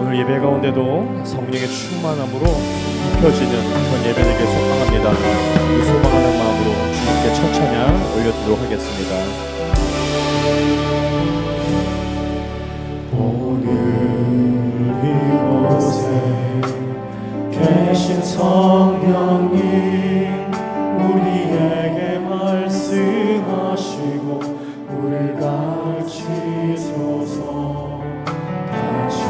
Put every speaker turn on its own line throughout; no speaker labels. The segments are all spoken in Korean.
오늘 예배 가운데도 성령의 충만함으로 입혀지는 그런 예배 되길 소망합니다. 이 소망하는 마음으로 주님께 첫 찬양 올려드리도록 하겠습니다.
오늘 이곳에 계신 성령님 우리에게 말씀하시고 우리를 가르치소서. 다시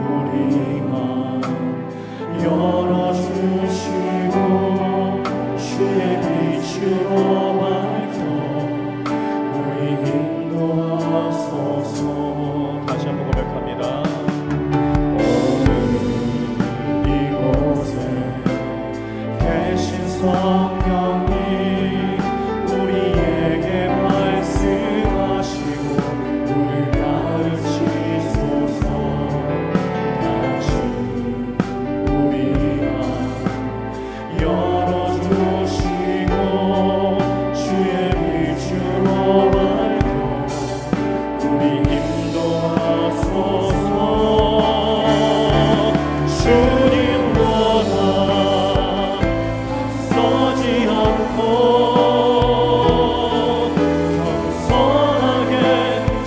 우리 마음 열어주시고 주의 빛으로 밝혀 우리 인도하소서.
다시 한번 고백합니다.
오늘 이곳에 계신 성령님 우리에게 말씀하시고 우리를 가르치소서. 다시 우리 마음 열어주시고 주의 빛으로 밝혀 우리 인도하소서. 주님보다 서지 않고 겸손하게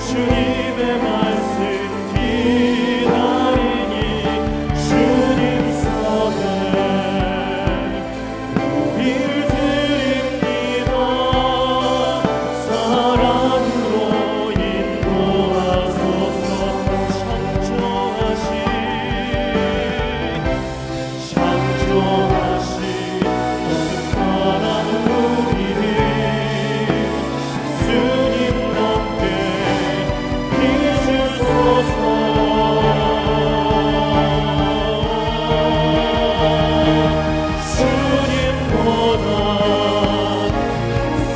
주님의 말씀 기다리니 주님 손에 우리를 드립니다. 사랑으로 인도하소서. 창조하신 거듭나는 우리를 주님답게 빚으소서. 주님보다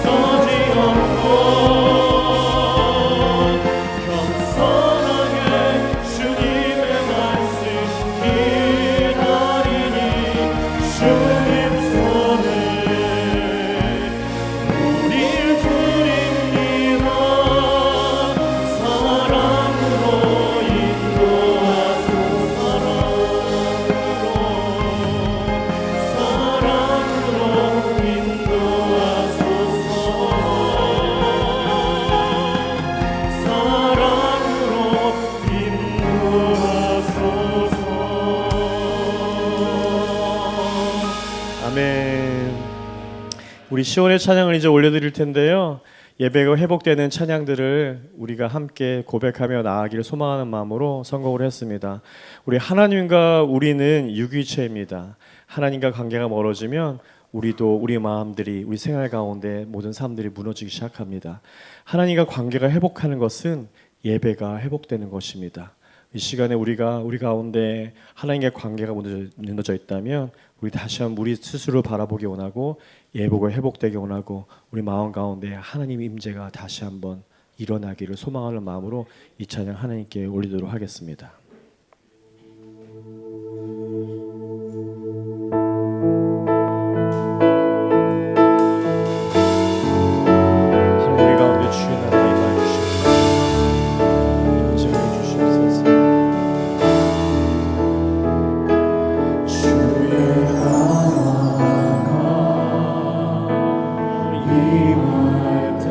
서지 않고 겸손하게 주님의 말씀 기다리니 주님 손에 우리를 드립니다. 사랑으로 인도하소서. 사랑으로 인도하소서. 사랑으로 인도하소서.
아멘. 우리 시온의 찬양을 이제 올려드릴 텐데요. 예배가 회복되는 찬양들을 우리가 함께 고백하며 나아가기를 소망하는 마음으로 선곡을 했습니다. 우리 하나님과 우리는 유기체입니다. 하나님과 관계가 멀어지면 우리도 우리 마음들이 우리 생활 가운데 모든 삶들이 무너지기 시작합니다. 하나님과 관계가 회복하는 것은 예배가 회복되는 것입니다. 이 시간에 우리가 우리 가운데 하나님과의 관계가 무너져 있다면 우리 다시 한번 우리 스스로 바라보기 원하고 예배가 회복되기 원하고 우리 마음 가운데 하나님의 임재가 다시 한번 일어나기를 소망하는 마음으로 이 찬양 하나님께 올리도록 하겠습니다. 하나님 우리 가운데 주의 나라 임하시옵소서. 임재해 주시옵소서.
주의 나라가 임할 때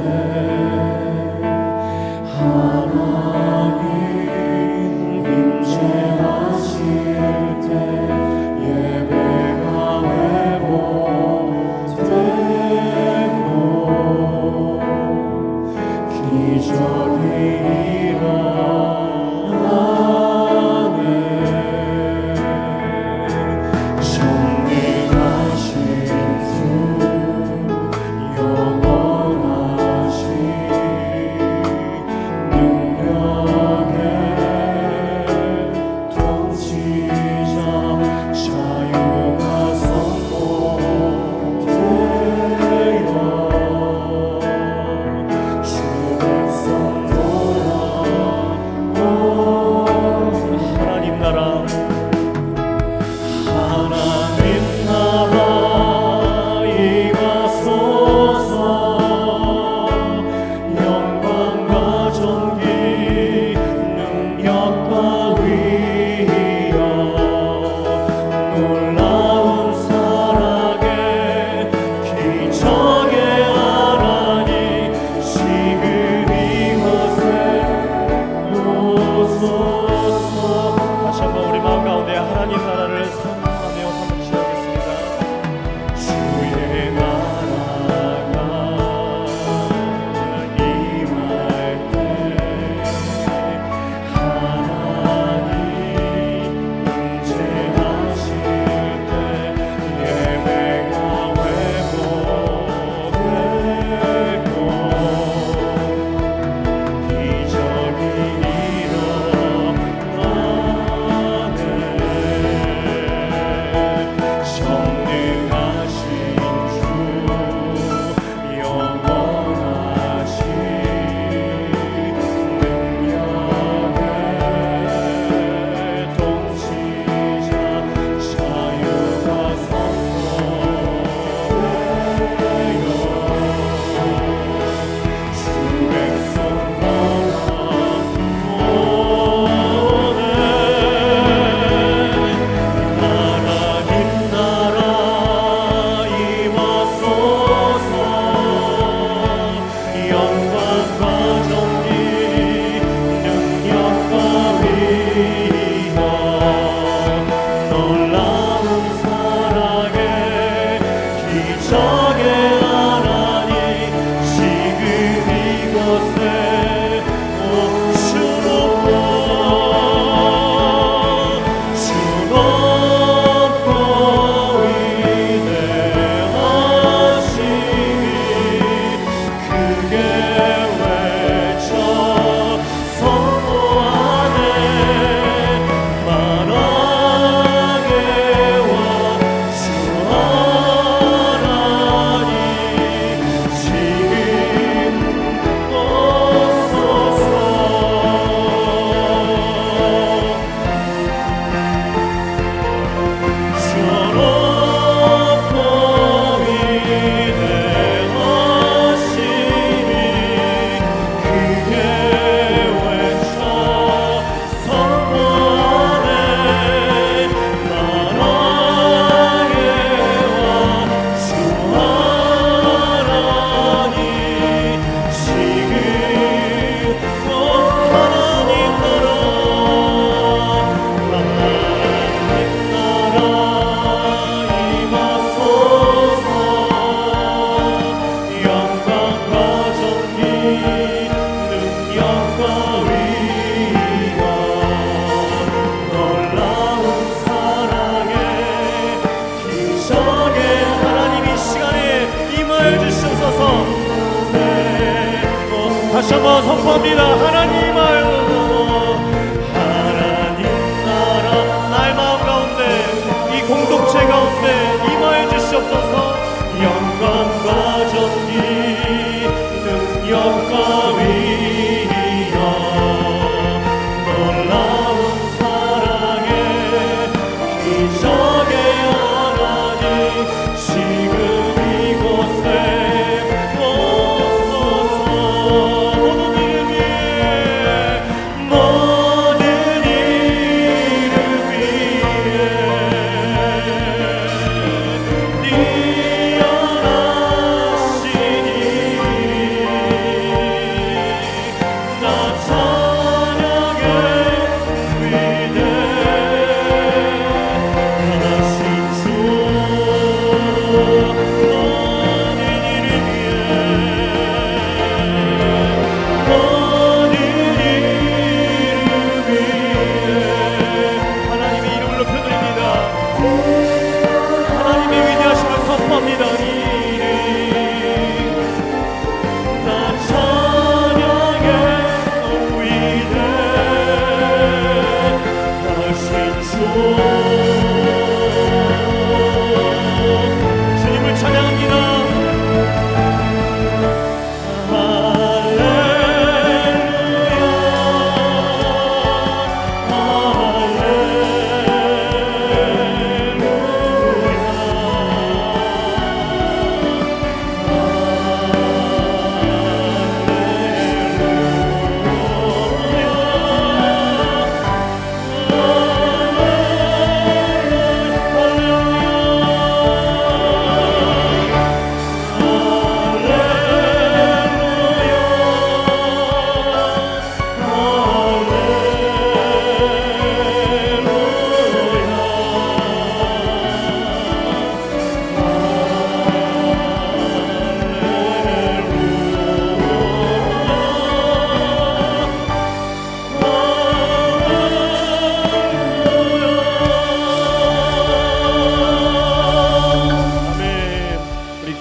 하나님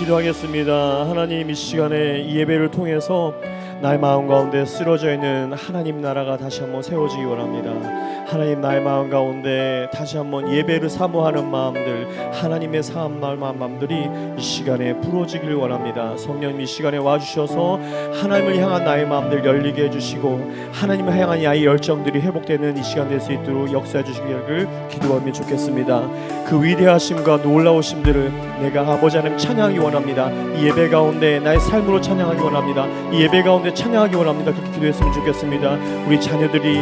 기도하겠습니다. 하나님, 이 시간에 이 예배를 통해서 나의 마음 가운데 쓰러져 있는 하나님 나라가 다시 한번 세워지기 원합니다. 하나님, 나의 마음 가운데 다시 한번 예배를 사모하는 마음들, 하나님의 마음들이 이 시간에 부러지길 원합니다. 성령님, 이 시간에 와주셔서 하나님을 향한 나의 마음들 열리게 해주시고 하나님을 향한 나의 열정들이 회복되는 이 시간 될 수 있도록 역사해 주시기를 기도하면 좋겠습니다. 그 위대하심과 놀라우심들을 내가 아버지 하나님 찬양하기 원합니다. 이 예배 가운데 나의 삶으로 찬양하기 원합니다. 이 예배 가운데 찬양하기 원합니다. 그렇게 기도했으면 좋겠습니다. 우리 자녀들이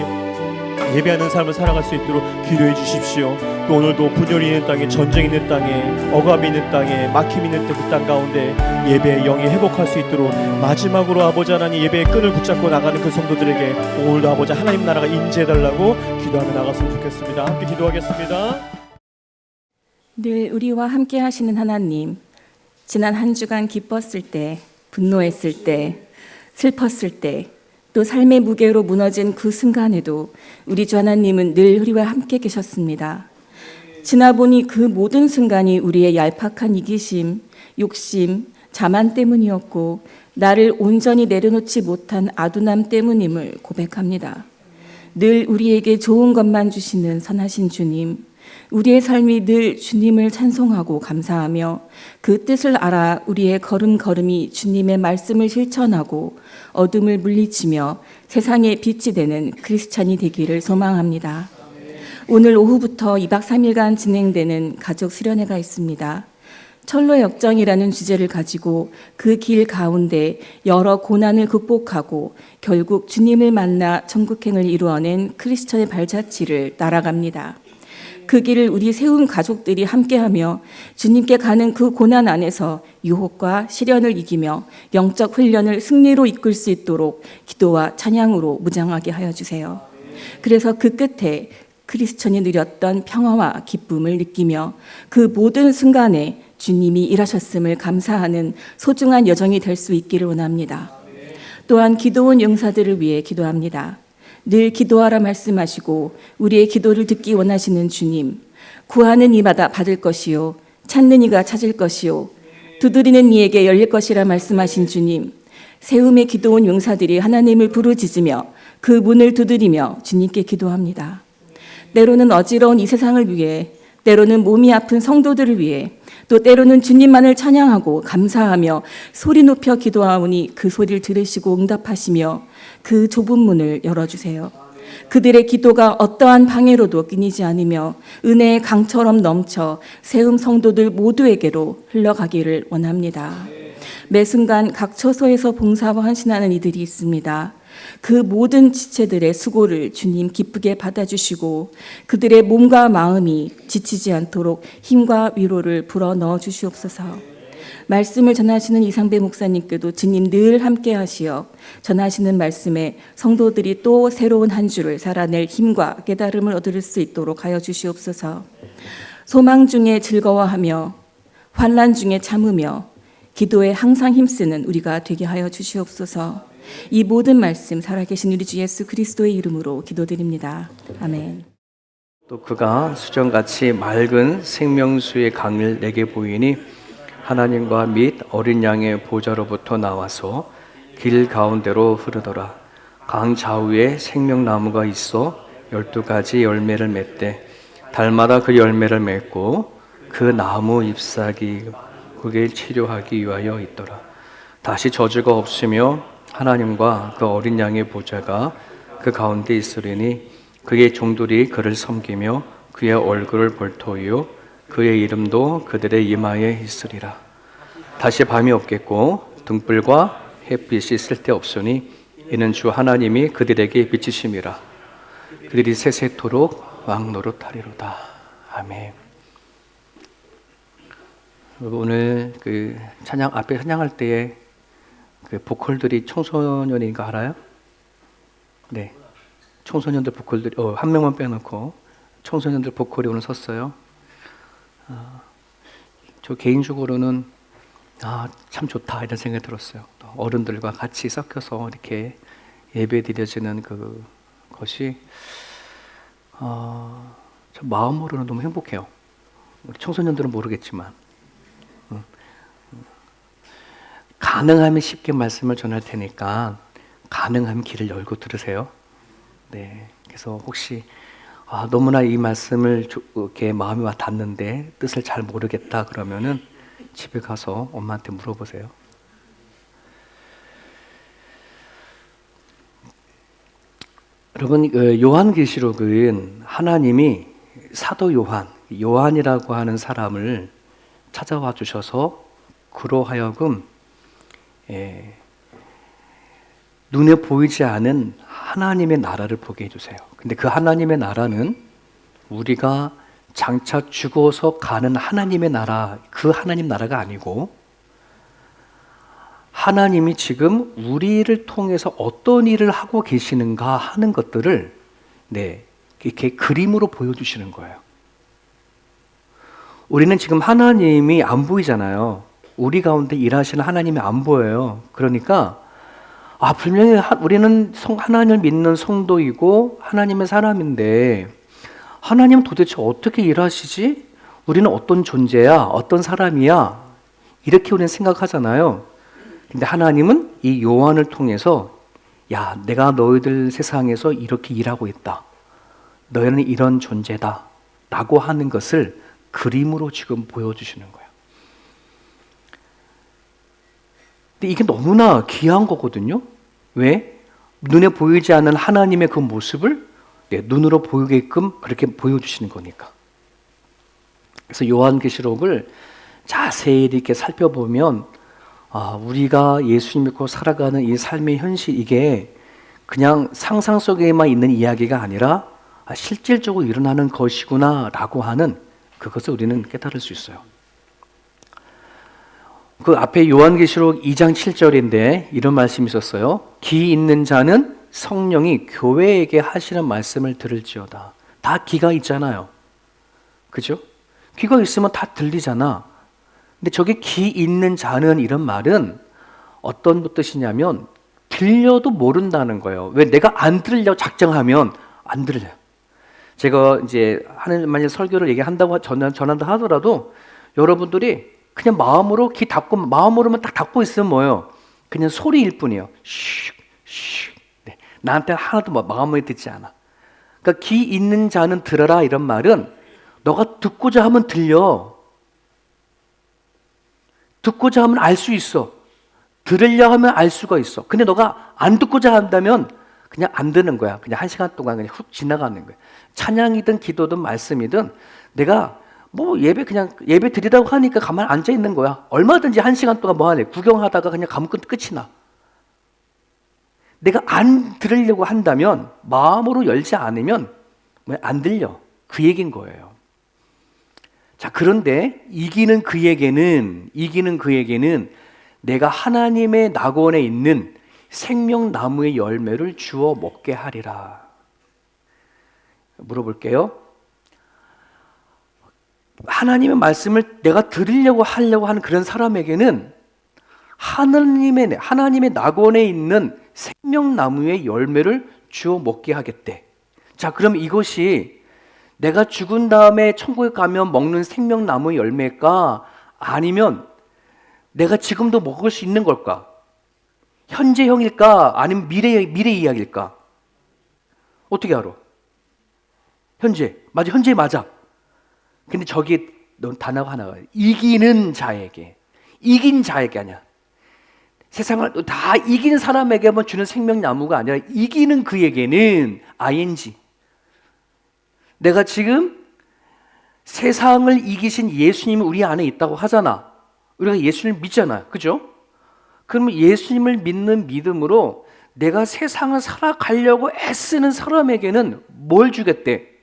예배하는 삶을 살아갈 수 있도록 기도해 주십시오. 또 오늘도 분열이 있는 땅에, 전쟁이 있는 땅에, 억압이 있는 땅에, 막힘이 있는 그 땅 가운데 예배의 영이 회복할 수 있도록 마지막으로 아버지 하나님 예배의 끈을 붙잡고 나가는 그 성도들에게 오늘도 아버지 하나님 나라가 임재해달라고 기도하며 나갔으면 좋겠습니다. 함께 기도하겠습니다.
늘 우리와 함께 하시는 하나님, 지난 한 주간 기뻤을 때, 분노했을 때, 슬펐을 때, 또 삶의 무게로 무너진 그 순간에도 우리 주 하나님은 늘 우리와 함께 계셨습니다. 지나보니 그 모든 순간이 우리의 얄팍한 이기심, 욕심, 자만 때문이었고 나를 온전히 내려놓지 못한 아둔함 때문임을 고백합니다. 늘 우리에게 좋은 것만 주시는 선하신 주님, 우리의 삶이 늘 주님을 찬송하고 감사하며 그 뜻을 알아 우리의 걸음걸음이 주님의 말씀을 실천하고 어둠을 물리치며 세상의 빛이 되는 크리스찬이 되기를 소망합니다. 오늘 오후부터 2박 3일간 진행되는 가족 수련회가 있습니다. 철로 역정이라는 주제를 가지고 그 길 가운데 여러 고난을 극복하고 결국 주님을 만나 천국행을 이루어낸 크리스천의 발자취를 따라갑니다. 그 길을 우리 세움 가족들이 함께하며 주님께 가는 그 고난 안에서 유혹과 시련을 이기며 영적 훈련을 승리로 이끌 수 있도록 기도와 찬양으로 무장하게 하여 주세요. 그래서 그 끝에 크리스천이 누렸던 평화와 기쁨을 느끼며 그 모든 순간에 주님이 일하셨음을 감사하는 소중한 여정이 될 수 있기를 원합니다. 또한 기도원 용사들을 위해 기도합니다. 늘 기도하라 말씀하시고 우리의 기도를 듣기 원하시는 주님, 구하는 이마다 받을 것이요 찾는 이가 찾을 것이요 두드리는 이에게 열릴 것이라 말씀하신 주님, 세움의 기도원 용사들이 하나님을 부르짖으며 그 문을 두드리며 주님께 기도합니다. 때로는 어지러운 이 세상을 위해, 때로는 몸이 아픈 성도들을 위해, 또 때로는 주님만을 찬양하고 감사하며 소리 높여 기도하오니 그 소리를 들으시고 응답하시며 그 좁은 문을 열어주세요. 그들의 기도가 어떠한 방해로도 끊이지 않으며 은혜의 강처럼 넘쳐 세움 성도들 모두에게로 흘러가기를 원합니다. 매 순간 각 처소에서 봉사와 헌신하는 이들이 있습니다. 그 모든 지체들의 수고를 주님 기쁘게 받아주시고 그들의 몸과 마음이 지치지 않도록 힘과 위로를 불어 넣어 주시옵소서. 말씀을 전하시는 이상배 목사님께도 주님 늘 함께 하시어 전하시는 말씀에 성도들이 또 새로운 한 주를 살아낼 힘과 깨달음을 얻을 수 있도록 하여 주시옵소서. 소망 중에 즐거워하며 환난 중에 참으며 기도에 항상 힘쓰는 우리가 되게 하여 주시옵소서. 이 모든 말씀 살아계신 우리 주 예수 그리스도의 이름으로 기도드립니다. 아멘.
또 그가 수정같이 맑은 생명수의 강을 내게 보이니 하나님과 및 어린 양의 보좌로부터 나와서 길 가운데로 흐르더라. 강 좌우에 생명나무가 있어 12가지 열매를 맺되 달마다 그 열매를 맺고 그 나무 잎사귀 그게 치료하기 위하여 있더라. 다시 저주가 없으며 하나님과 그 어린 양의 보좌가 그 가운데 있으리니 그의 종들이 그를 섬기며 그의 얼굴을 볼 터이요 그의 이름도 그들의 이마에 있으리라. 다시 밤이 없겠고 등불과 햇빛이 쓸데없으니 이는 주 하나님이 그들에게 비치심이라. 그들이 세세토록 왕노릇하리로다. 아멘. 오늘 그 찬양 앞에 찬양할 때에 그 보컬들이 청소년인 거 알아요? 네, 청소년들 보컬들이 한 명만 빼놓고 청소년들 보컬이 오늘 섰어요. 저 개인적으로는 참 좋다 이런 생각이 들었어요. 또 어른들과 같이 섞여서 이렇게 예배 드려지는 그것이 저 마음으로는 너무 행복해요. 우리 청소년들은 모르겠지만 가능하면 쉽게 말씀을 전할 테니까 가능하면 귀를 열고 들으세요. 네, 그래서 혹시 너무나 이 말씀을 이렇게 마음에 와 닿는데 뜻을 잘 모르겠다 그러면은 집에 가서 엄마한테 물어보세요. 여러분, 요한계시록은 하나님이 사도 요한이라고 하는 사람을 찾아와 주셔서 그로 하여금 눈에 보이지 않은 하나님의 나라를 보게 해주세요. 근데 그 하나님의 나라는 우리가 장차 죽어서 가는 하나님의 나라, 그 하나님 나라가 아니고 하나님이 지금 우리를 통해서 어떤 일을 하고 계시는가 하는 것들을 이렇게 그림으로 보여주시는 거예요. 우리는 지금 하나님이 안 보이잖아요. 우리 가운데 일하시는 하나님이 안 보여요. 그러니까 분명히 우리는 하나님을 믿는 성도이고 하나님의 사람인데 하나님 도대체 어떻게 일하시지? 우리는 어떤 존재야? 어떤 사람이야? 이렇게 우리는 생각하잖아요. 근데 하나님은 이 요한을 통해서 내가 너희들 세상에서 이렇게 일하고 있다. 너희는 이런 존재다. 라고 하는 것을 그림으로 지금 보여주시는 거예요. 근데 이게 너무나 귀한 거거든요. 왜? 눈에 보이지 않는 하나님의 그 모습을 눈으로 보이게끔 그렇게 보여주시는 거니까. 그래서 요한계시록을 자세히 이렇게 살펴보면 우리가 예수님 믿고 살아가는 이 삶의 현실, 이게 그냥 상상 속에만 있는 이야기가 아니라 실질적으로 일어나는 것이구나 라고 하는 그것을 우리는 깨달을 수 있어요. 그 앞에 요한계시록 2장 7절인데 이런 말씀이 있었어요. 귀 있는 자는 성령이 교회에게 하시는 말씀을 들을지어다. 다 귀가 있잖아요. 그죠? 귀가 있으면 다 들리잖아. 근데 저게 귀 있는 자는 이런 말은 어떤 뜻이냐면 들려도 모른다는 거예요. 왜? 내가 안 들으려고 작정하면 안 들려요. 제가 이제 만약 설교를 얘기한다고 전한다 하더라도 여러분들이 그냥 마음으로 귀 닫고 마음으로만 딱 닫고 있으면 뭐예요? 그냥 소리일 뿐이에요. 슉. 네. 나한테 하나도 마음에 듣지 않아. 그러니까 귀 있는 자는 들어라 이런 말은 너가 듣고자 하면 들려. 듣고자 하면 알 수 있어. 들으려 하면 알 수가 있어. 근데 너가 안 듣고자 한다면 그냥 안 듣는 거야. 그냥 1시간 동안 그냥 훅 지나가는 거야. 찬양이든 기도든 말씀이든 내가 예배 드리라고 하니까 가만히 앉아 있는 거야. 얼마든지 1시간 동안 뭐 하래? 구경하다가 그냥 가면 끝이 나. 내가 안 들으려고 한다면, 마음으로 열지 않으면 안 들려. 그 얘기인 거예요. 자, 그런데 이기는 그에게는 내가 하나님의 낙원에 있는 생명나무의 열매를 주어 먹게 하리라. 물어볼게요. 하나님의 말씀을 내가 들으려고 하려고 하는 그런 사람에게는 하나님의 낙원에 있는 생명나무의 열매를 주어 먹게 하겠대. 자, 그럼 이것이 내가 죽은 다음에 천국에 가면 먹는 생명나무의 열매일까? 아니면 내가 지금도 먹을 수 있는 걸까? 현재형일까? 아니면 미래 이야기일까? 어떻게 알아? 현재 맞아. 근데 저기 단어가 하나가 이기는 자에게, 이긴 자에게 아니야. 세상을 다 이긴 사람에게만 주는 생명나무가 아니라 이기는 그에게는 ing. 내가 지금 세상을 이기신 예수님이 우리 안에 있다고 하잖아. 우리가 예수님을 믿잖아. 그죠? 그러면 예수님을 믿는 믿음으로 내가 세상을 살아가려고 애쓰는 사람에게는 뭘 주겠대?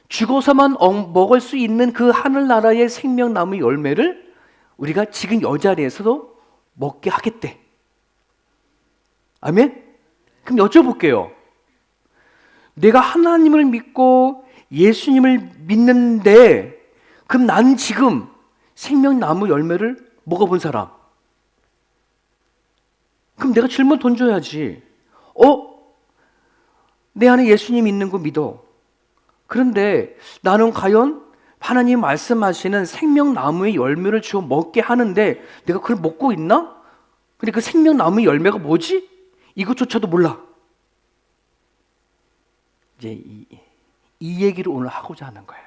죽어서만 먹을 수 있는 그 하늘나라의 생명나무 열매를 우리가 지금 이 자리에서도 먹게 하겠대. 아멘? 그럼 여쭤볼게요. 내가 하나님을 믿고 예수님을 믿는데 그럼 난 지금 생명나무 열매를 먹어본 사람. 그럼 내가 질문 던져야지. 내 안에 예수님 있는 거 믿어. 그런데 나는 과연 하나님 말씀하시는 생명나무의 열매를 주어 먹게 하는데 내가 그걸 먹고 있나? 근데 그 생명나무 열매가 뭐지? 이것조차도 몰라. 이제 이 얘기를 오늘 하고자 하는 거예요.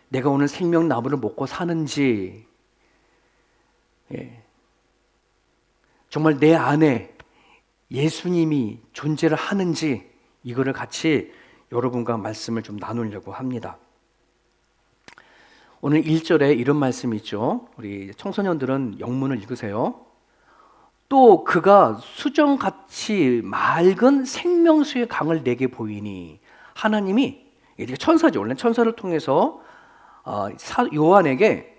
내가 오늘 생명나무를 먹고 사는지, 정말 내 안에 예수님이 존재를 하는지, 이거를 같이 여러분과 말씀을 좀 나누려고 합니다. 오늘 1절에 이런 말씀이 있죠. 우리 청소년들은 영문을 읽으세요. 또 그가 수정같이 맑은 생명수의 강을 내게 보이니, 하나님이, 이게 천사죠. 원래 천사를 통해서 요한에게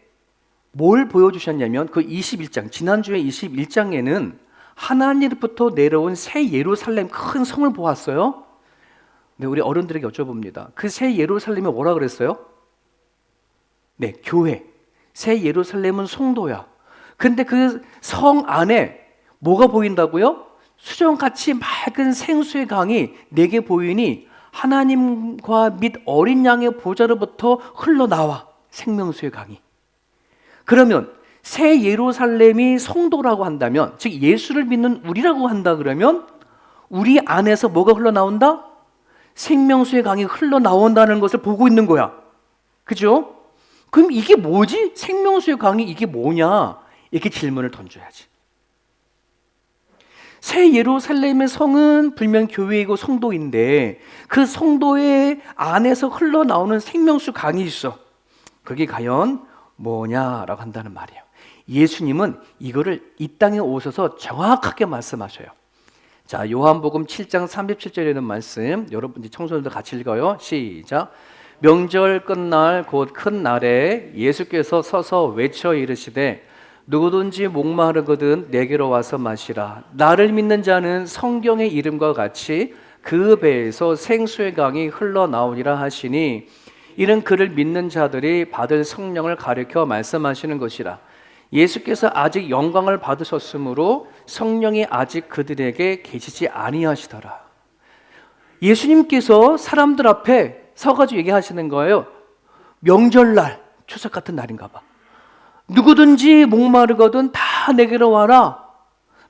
뭘 보여주셨냐면, 그 21장, 지난주에 21장에는 하나님으로부터 내려온 새 예루살렘 큰 성을 보았어요. 근데 우리 어른들에게 여쭤봅니다. 그 새 예루살렘이 뭐라 그랬어요? 네, 교회. 새 예루살렘은 성도야. 근데 그 성 안에 뭐가 보인다고요? 수정같이 맑은 생수의 강이 내게 보이니 하나님과 및 어린 양의 보좌로부터 흘러나와, 생명수의 강이. 그러면 새 예루살렘이 성도라고 한다면, 즉 예수를 믿는 우리라고 한다 그러면 우리 안에서 뭐가 흘러나온다? 생명수의 강이 흘러나온다는 것을 보고 있는 거야. 그죠? 그럼 이게 뭐지? 생명수의 강이 이게 뭐냐? 이렇게 질문을 던져야지. 새 예루살렘의 성은 분명 교회이고 성도인데, 그 성도의 안에서 흘러나오는 생명수 강이 있어. 그게 과연 뭐냐라고 한다는 말이에요. 예수님은 이거를 이 땅에 오셔서 정확하게 말씀하셔요. 자, 요한복음 7장 37절에 있는 말씀, 여러분 청소년들 같이 읽어요. 시작. 명절 끝날 곧 큰 날에 예수께서 서서 외쳐 이르시되 누구든지 목마르거든 내게로 와서 마시라. 나를 믿는 자는 성경의 이름과 같이 그 배에서 생수의 강이 흘러나오리라 하시니, 이는 그를 믿는 자들이 받을 성령을 가리켜 말씀하시는 것이라. 예수께서 아직 영광을 받으셨으므로 성령이 아직 그들에게 계시지 아니하시더라. 예수님께서 사람들 앞에 서가지고 얘기하시는 거예요. 명절날, 추석 같은 날인가 봐. 누구든지 목마르거든 다 내게로 와라.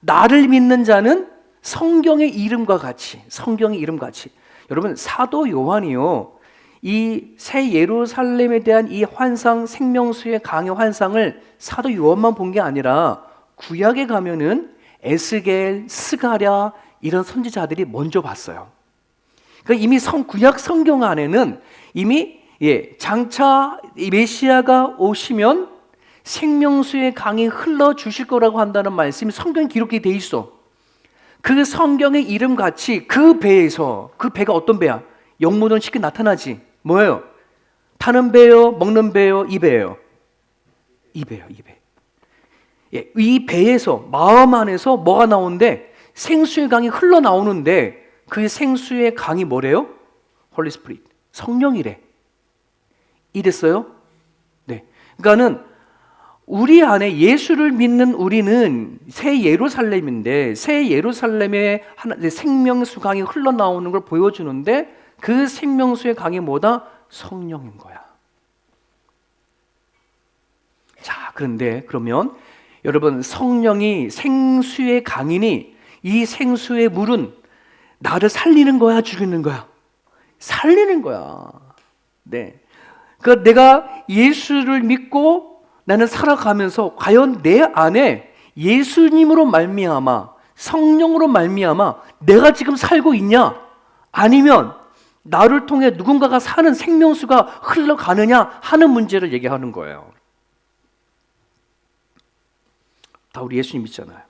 나를 믿는 자는 성경의 이름과 같이, 성경의 이름 같이. 여러분, 사도 요한이요, 이 새 예루살렘에 대한 이 환상, 생명수의 강의 환상을 사도 요한만 본 게 아니라 구약에 가면은 에스겔, 스가랴 이런 선지자들이 먼저 봤어요. 그러니까 이미 구약 성경 안에는 이미 장차 메시아가 오시면 생명수의 강이 흘러 주실 거라고 한다는 말씀이 성경에 기록이 돼 있어. 그 성경의 이름 같이 그 배에서, 그 배가 어떤 배야? 영문은 쉽게 나타나지. 뭐예요? 타는 배요, 먹는 배요, 이 배예요. 이 배요, 이 배. 이 배에서, 마음 안에서 뭐가 나오는데 생수의 강이 흘러나오는데, 그 생수의 강이 뭐래요? 홀리 스피릿, 성령이래. 이랬어요? 네. 그러니까는 우리 안에 예수를 믿는 우리는 새 예루살렘인데, 새 예루살렘에 생명수 강이 흘러나오는 걸 보여주는데, 그 생명수의 강이 뭐다? 성령인 거야. 자, 그런데 그러면 여러분, 성령이 생수의 강이니 이 생수의 물은 나를 살리는 거야, 죽이는 거야? 살리는 거야. 네. 그러니까 내가 예수를 믿고 나는 살아가면서 과연 내 안에 예수님으로 말미암아, 성령으로 말미암아 내가 지금 살고 있냐? 아니면 나를 통해 누군가가 사는 생명수가 흘러가느냐 하는 문제를 얘기하는 거예요. 다 우리 예수님 믿잖아요.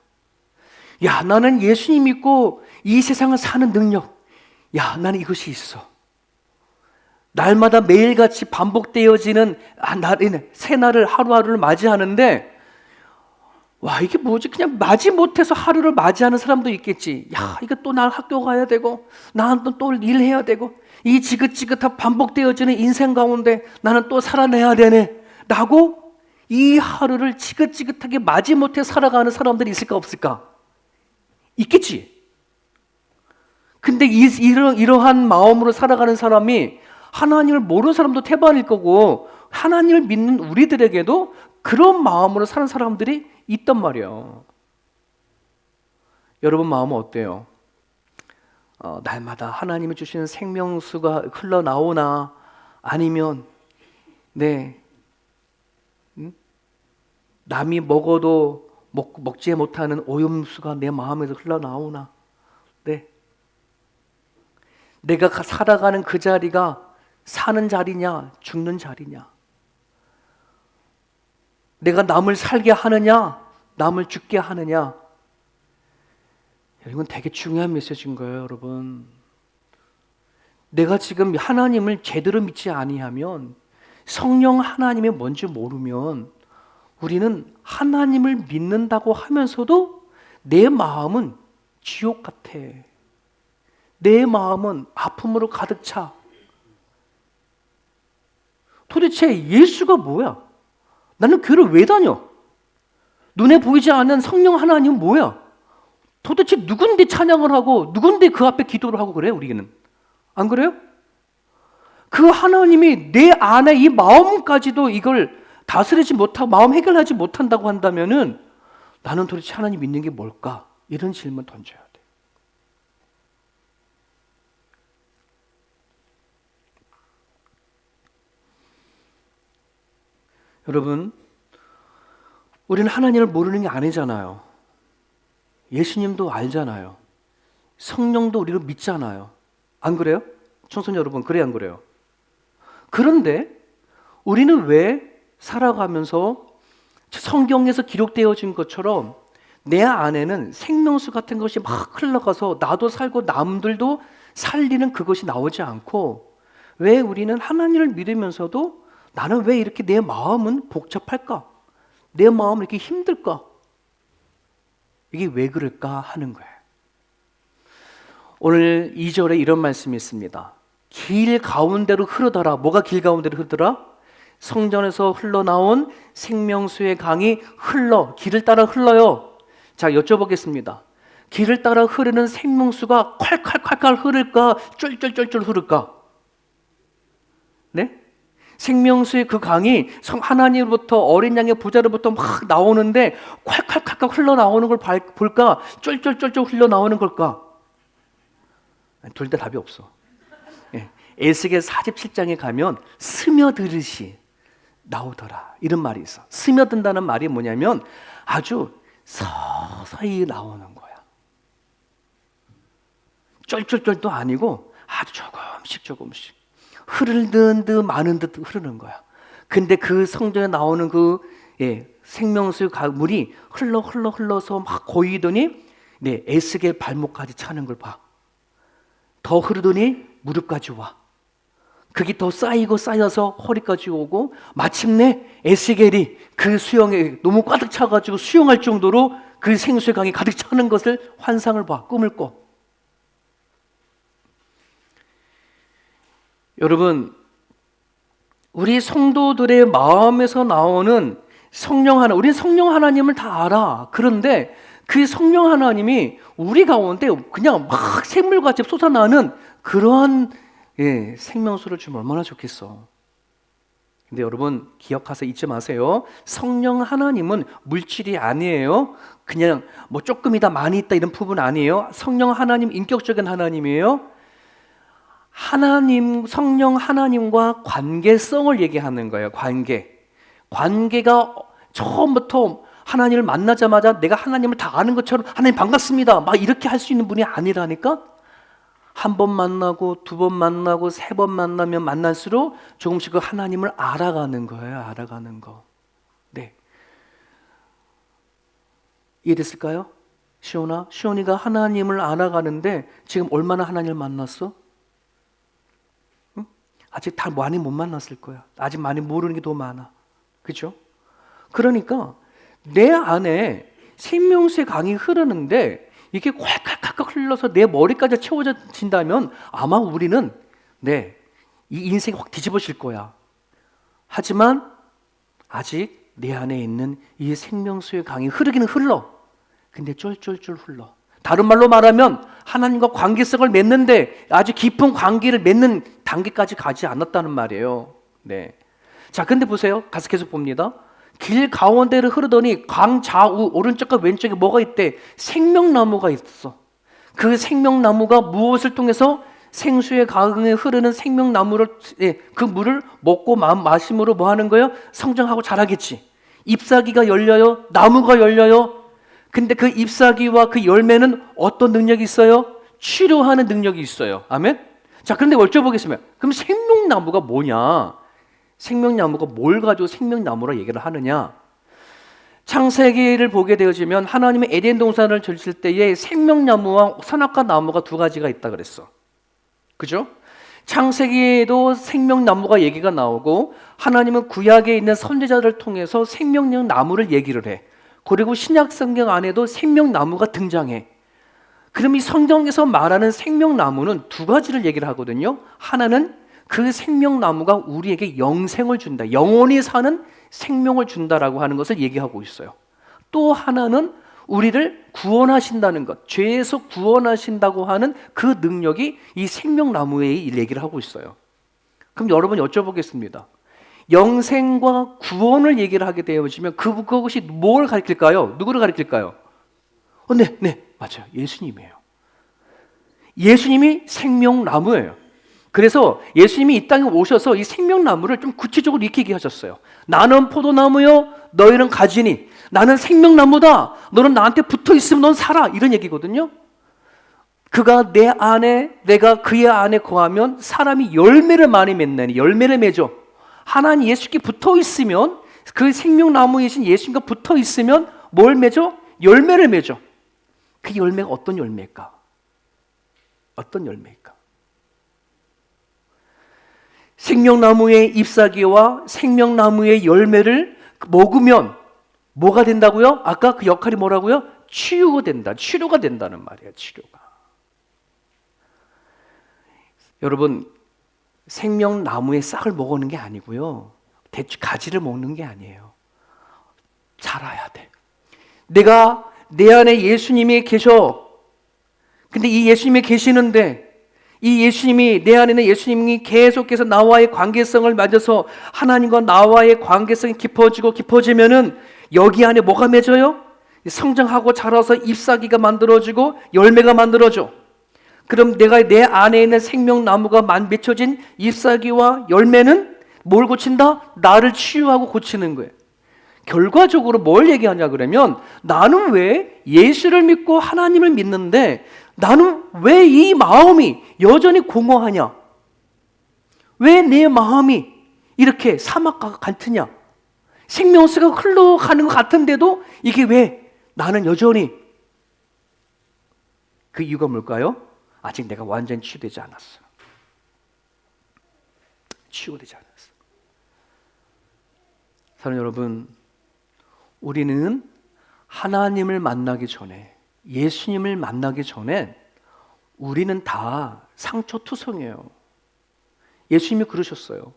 야, 나는 예수님 믿고 이 세상을 사는 능력, 야, 나는 이것이 있어. 날마다 매일같이 반복되어지는 새날을, 하루하루를 맞이하는데, 와, 이게 뭐지? 그냥 맞이 못해서 하루를 맞이하는 사람도 있겠지. 야, 이거 또 나 학교 가야 되고, 나는 또 일해야 되고, 이 지긋지긋한 반복되어지는 인생 가운데 나는 또 살아내야 되네 라고 이 하루를 지긋지긋하게 맞이 못해 살아가는 사람들이 있을까 없을까? 있겠지. 근데 이러한 마음으로 살아가는 사람이 하나님을 모르는 사람도 태반일 거고, 하나님을 믿는 우리들에게도 그런 마음으로 사는 사람들이 있단 말이에요. 여러분 마음은 어때요? 날마다 하나님이 주시는 생명수가 흘러나오나 아니면 남이 먹어도 먹지 못하는 오염수가 내 마음에서 흘러나오나 내가 살아가는 그 자리가 사는 자리냐 죽는 자리냐, 내가 남을 살게 하느냐 남을 죽게 하느냐. 이건 되게 중요한 메시지인 거예요, 여러분. 내가 지금 하나님을 제대로 믿지 아니하면, 성령 하나님이 뭔지 모르면 우리는 하나님을 믿는다고 하면서도 내 마음은 지옥 같아. 내 마음은 아픔으로 가득 차. 도대체 예수가 뭐야? 나는 교회를 왜 다녀? 눈에 보이지 않는 성령 하나님은 뭐야? 도대체 누군데 찬양을 하고 누군데 그 앞에 기도를 하고 그래, 우리는? 안 그래요? 그 하나님이 내 안에 이 마음까지도 이걸 다스리지 못하고 마음 해결하지 못한다고 한다면은 나는 도대체 하나님 믿는 게 뭘까? 이런 질문 던져야 돼. 여러분, 우리는 하나님을 모르는 게 아니잖아요. 예수님도 알잖아요. 성령도 우리를 믿잖아요. 안 그래요? 청소년 여러분, 그래요, 안 그래요? 그런데 우리는 왜 살아가면서 성경에서 기록되어진 것처럼 내 안에는 생명수 같은 것이 막 흘러가서 나도 살고 남들도 살리는 그것이 나오지 않고, 왜 우리는 하나님을 믿으면서도 나는 왜 이렇게 내 마음은 복잡할까? 내 마음은 이렇게 힘들까? 이게 왜 그럴까 하는 거예요. 오늘 2절에 이런 말씀이 있습니다. 길 가운데로 흐르더라. 뭐가 길 가운데로 흐르더라? 성전에서 흘러나온 생명수의 강이 길을 따라 흘러요. 자, 여쭤보겠습니다. 길을 따라 흐르는 생명수가 콸콸콸콸 흐를까? 쫄쫄쫄쫄 흐를까? 네? 생명수의 그 강이 하나님으로부터 어린 양의 보좌로부터 막 나오는데 콸콸콸콸 흘러나오는 걸 볼까? 쫄쫄쫄쫄 흘러나오는 걸까? 둘 다 답이 없어. 에스겔 47장에 가면 스며들듯이 나오더라, 이런 말이 있어. 스며든다는 말이 뭐냐면 아주 서서히 나오는 거야. 쫄쫄쫄도 아니고 아주 조금씩 흐를 듯 마는 듯 흐르는 거야. 근데 그 성전에 나오는 그 생명수 물이 흘러서 막 고이더니 에스겔 발목까지 차는 걸 봐. 더 흐르더니 무릎까지 와. 그게 더 쌓여서 허리까지 오고, 마침내 에스겔이 그 수영에 너무 가득 차가지고 수영할 정도로 그 생수의 강이 가득 차는 것을 환상을 봐, 꿈을 꿔. 여러분, 우리 성도들의 마음에서 나오는 성령 하나님, 우리는 성령 하나님을 다 알아. 그런데 그 성령 하나님이 우리 가운데 그냥 막 샘물같이 솟아나는 그러한 생명수를 주면 얼마나 좋겠어. 근데 여러분, 기억하세요. 잊지 마세요. 성령 하나님은 물질이 아니에요. 그냥 뭐 조금이다 많이 있다 이런 부분 아니에요. 성령 하나님 인격적인 하나님이에요. 성령 하나님과 관계성을 얘기하는 거예요. 관계가 처음부터 하나님을 만나자마자 내가 하나님을 다 아는 것처럼 하나님 반갑습니다 막 이렇게 할 수 있는 분이 아니라니까. 한 번 만나고 두 번 만나고 세 번 만나면 만날수록 조금씩 그 하나님을 알아가는 거예요. 알아가는 거. 네. 이해됐을까요? 시온이가 하나님을 알아가는데 지금 얼마나 하나님을 만났어? 응? 아직 다 많이 못 만났을 거야. 아직 많이 모르는 게 더 많아. 그렇죠? 그러니까 내 안에 생명수의 강이 흐르는데 이게 콸콸콸 흘러서 내 머리까지 채워진다면 아마 우리는 이 인생이 확 뒤집어질 거야. 하지만 아직 내 안에 있는 이 생명수의 강이 흐르기는 흘러. 근데 쫄쫄쫄 흘러. 다른 말로 말하면 하나님과 관계성을 맺는데 아주 깊은 관계를 맺는 단계까지 가지 않았다는 말이에요. 네. 자, 근데 보세요. 가서 계속 봅니다. 길 가운데를 흐르더니 강 좌우 오른쪽과 왼쪽에 뭐가 있대? 생명나무가 있었어. 그 생명나무가 무엇을 통해서 생수의 강에 흐르는 생명나무를 그 물을 먹고 마심으로 뭐 하는 거예요? 성장하고 자라겠지. 잎사귀가 열려요. 나무가 열려요. 근데 그 잎사귀와 그 열매는 어떤 능력이 있어요? 치료하는 능력이 있어요. 아멘? 자, 그런데 여쭤보겠습니다. 그럼 생명나무가 뭐냐? 생명나무가 뭘 가지고 생명나무라 얘기를 하느냐? 창세기를 보게 되어지면 하나님의 에덴 동산을 지을 때에 생명나무와 선악과 나무가 두 가지가 있다 그랬어. 그죠? 창세기에도 생명나무가 얘기가 나오고 하나님은 구약에 있는 선지자들을 통해서 생명력 나무를 얘기를 해. 그리고 신약 성경 안에도 생명나무가 등장해. 그럼 이 성경에서 말하는 생명나무는 두 가지를 얘기를 하거든요. 하나는 그 생명나무가 우리에게 영생을 준다. 영원히 사는 생명을 준다라고 하는 것을 얘기하고 있어요. 또 하나는 우리를 구원하신다는 것, 죄에서 구원하신다고 하는 그 능력이 이 생명나무의 얘기를 하고 있어요. 그럼 여러분 여쭤보겠습니다. 영생과 구원을 얘기를 하게 되어지면 그것이 뭘 가리킬까요? 누구를 가리킬까요? 네, 맞아요. 예수님이에요. 예수님이 생명나무예요. 그래서 예수님이 이 땅에 오셔서 이 생명나무를 좀 구체적으로 이렇게 얘기하셨어요. 나는 포도나무요, 너희는 가지니. 나는 생명나무다. 너는 나한테 붙어 있으면 넌 살아. 이런 얘기거든요. 그가 내 안에, 내가 그의 안에 거하면 사람이 열매를 많이 맺나니. 열매를 맺어. 하나님 예수께 붙어 있으면, 그 생명나무이신 예수님과 붙어 있으면 뭘 맺어? 열매를 맺어. 그 열매가 어떤 열매일까? 어떤 열매일까? 생명나무의 잎사귀와 생명나무의 열매를 먹으면 뭐가 된다고요? 아까 그 역할이 뭐라고요? 치유가 된다. 치료가 된다는 말이에요. 치료가. 여러분, 생명나무의 싹을 먹는 게 아니고요. 대추 가지를 먹는 게 아니에요. 자라야 돼. 내가 내 안에 예수님이 계셔. 근데 이 예수님이 계시는데 이 예수님이, 내 안에는 예수님이 계속해서 나와의 관계성을 맺어서 하나님과 나와의 관계성이 깊어지면은 여기 안에 뭐가 맺어요? 성장하고 자라서 잎사귀가 만들어지고 열매가 만들어져. 그럼 내가 내 안에 있는 생명나무가 맺혀진 잎사귀와 열매는 뭘 고친다? 나를 치유하고 고치는 거예요. 결과적으로 뭘 얘기하냐 그러면 나는 왜 예수를 믿고 하나님을 믿는데 나는 왜 이 마음이 여전히 공허하냐? 왜 내 마음이 이렇게 사막과 같으냐? 생명수가 흘러가는 것 같은데도 이게 왜 나는 여전히, 그 이유가 뭘까요? 아직 내가 완전히 치유되지 않았어. 치유되지 않았어. 사랑하는 여러분, 우리는 하나님을 만나기 전에, 예수님을 만나기 전에 우리는 다 상처투성이에요. 예수님이 그러셨어요.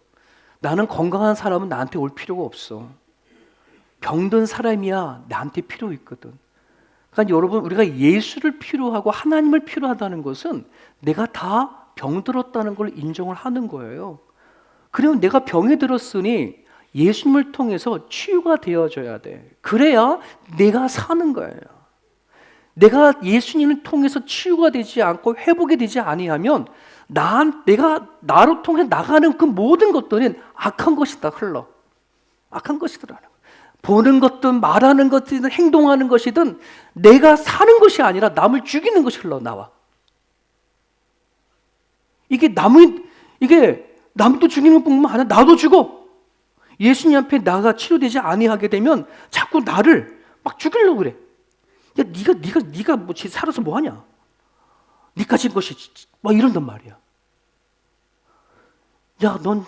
나는 건강한 사람은 나한테 올 필요가 없어. 병든 사람이야 나한테 필요 있거든. 그러니까 여러분, 우리가 예수를 필요하고 하나님을 필요하다는 것은 내가 다 병들었다는 걸 인정을 하는 거예요. 그러면 내가 병에 들었으니 예수님을 통해서 치유가 되어져야 돼. 그래야 내가 사는 거예요. 내가 예수님을 통해서 치유가 되지 않고 회복이 되지 아니하면 내가 나로 통해 나가는 그 모든 것들은 악한 것이다 흘러. 악한 것이더라는 거예요. 보는 것든 말하는 것이든 행동하는 것이든 내가 사는 것이 아니라 남을 죽이는 것이 흘러나와. 이게 남도 죽이는 뿐만 아니라 나도 죽어. 예수님 앞에 나가 치료되지 아니하게 되면 자꾸 나를 막 죽이려고 그래. 야, 네가 뭐 살아서 뭐 하냐? 네 가진 것이 막 이런단 말이야. 야, 넌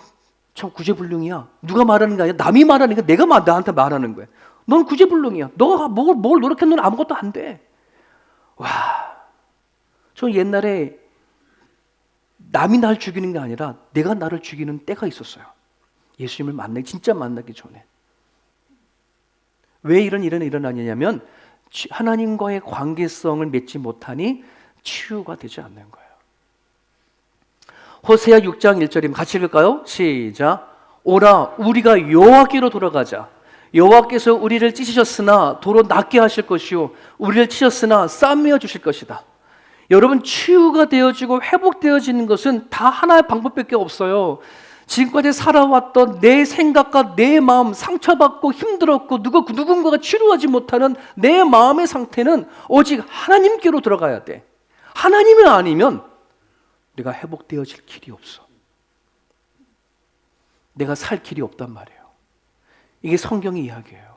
참 구제불능이야. 누가 말하는 게 아니라 남이 말하는 게 내가 나한테 말하는 거야. 넌 구제불능이야. 너가 뭘 노력해도 아무것도 안 돼. 와, 저 옛날에 남이 날 죽이는 게 아니라 내가 나를 죽이는 때가 있었어요. 예수님을 진짜 만나기 전에. 왜 이런 일은 일어나냐면 하나님과의 관계성을 맺지 못하니 치유가 되지 않는 거예요. 호세아 6장 1절이면 같이 읽을까요? 시작. 오라, 우리가 여호와께로 돌아가자. 여호와께서 우리를 찢으셨으나 도로 낫게 하실 것이요 우리를 치셨으나 싸매어 주실 것이다. 여러분, 치유가 되어지고 회복되어지는 것은 다 하나의 방법밖에 없어요. 지금까지 살아왔던 내 생각과 내 마음, 상처받고 힘들었고 누군가가 치료하지 못하는 내 마음의 상태는 오직 하나님께로 들어가야 돼. 하나님이 아니면 내가 회복되어질 길이 없어. 내가 살 길이 없단 말이에요. 이게 성경의 이야기예요.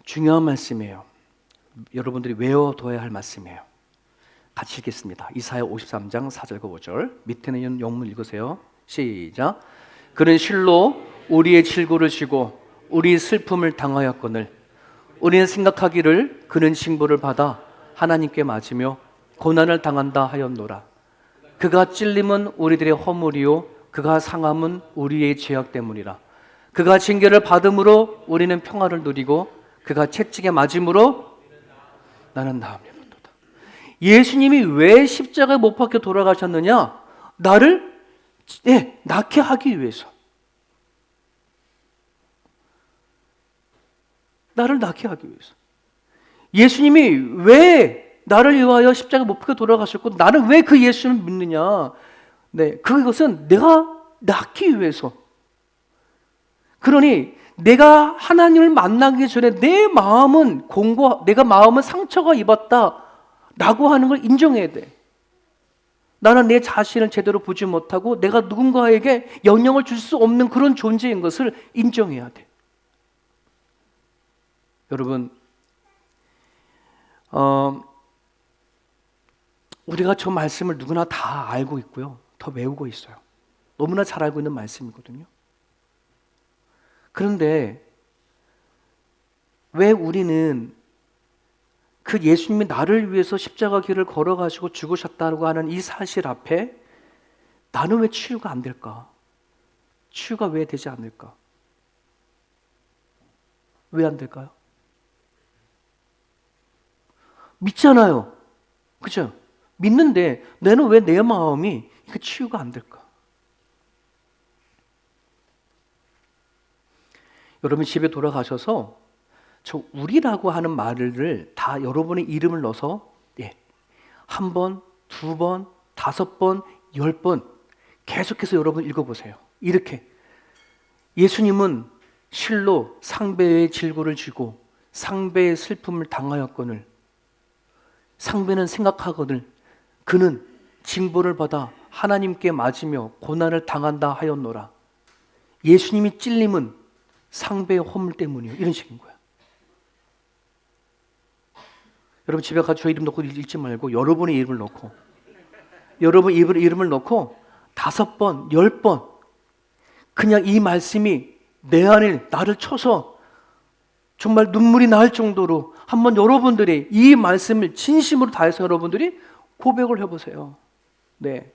중요한 말씀이에요. 여러분들이 외워둬야 할 말씀이에요. 같이 읽겠습니다. 이사야 53장 4절과 5절. 밑에는 있는 영문 읽으세요. 시작. 그는 실로 우리의 질고를 지고 우리 슬픔을 당하였거늘 우리는 생각하기를 그는 징벌을 받아 하나님께 맞으며 고난을 당한다 하였노라. 그가 찔림은 우리들의 허물이요 그가 상함은 우리의 죄악 때문이라. 그가 징계를 받음으로 우리는 평화를 누리고 그가 채찍에 맞음으로 나는 나음을 받도다. 예수님이 왜 십자가에 못 박혀 돌아가셨느냐? 나를 낫게 하기 위해서. 나를 낫게 하기 위해서. 예수님이 왜 나를 위하여 십자가에 못 박혀 돌아가셨고 나는 왜 그 예수님을 믿느냐? 그것은 내가 낫기 위해서. 그러니 내가 하나님을 만나기 전에 내 마음은 내가 마음은 상처가 입었다라고 하는 걸 인정해야 돼. 나는 내 자신을 제대로 보지 못하고 내가 누군가에게 영향을 줄 수 없는 그런 존재인 것을 인정해야 돼. 여러분, 우리가 저 말씀을 누구나 다 알고 있고요. 더 외우고 있어요. 너무나 잘 알고 있는 말씀이거든요. 그런데 왜 우리는 그 예수님이 나를 위해서 십자가 길을 걸어가시고 죽으셨다고 하는 이 사실 앞에 나는 왜 치유가 안 될까? 치유가 왜 되지 않을까? 왜 안 될까요? 믿잖아요. 그죠? 믿는데 나는 왜 내 마음이 치유가 안 될까? 여러분 집에 돌아가셔서 저 우리라고 하는 말을 다 여러분의 이름을 넣어서 한 번, 두 번, 5번, 10번 계속해서 여러분 읽어보세요. 이렇게 예수님은 실로 상배의 질고를 지고 상배의 슬픔을 당하였거늘 상배는 생각하거늘 그는 징벌을 받아 하나님께 맞으며 고난을 당한다 하였노라. 예수님이 찔림은 상배의 허물 때문이에요. 이런 식인 거야. 여러분 집에 가서 저 이름 넣고 읽지 말고 여러분의 이름을 넣고 여러분 이름을 넣고 5번, 10번 그냥 이 말씀이 내 안에 나를 쳐서 정말 눈물이 날 정도로 한번 여러분들이 이 말씀을 진심으로 다해서 여러분들이 고백을 해보세요. 네.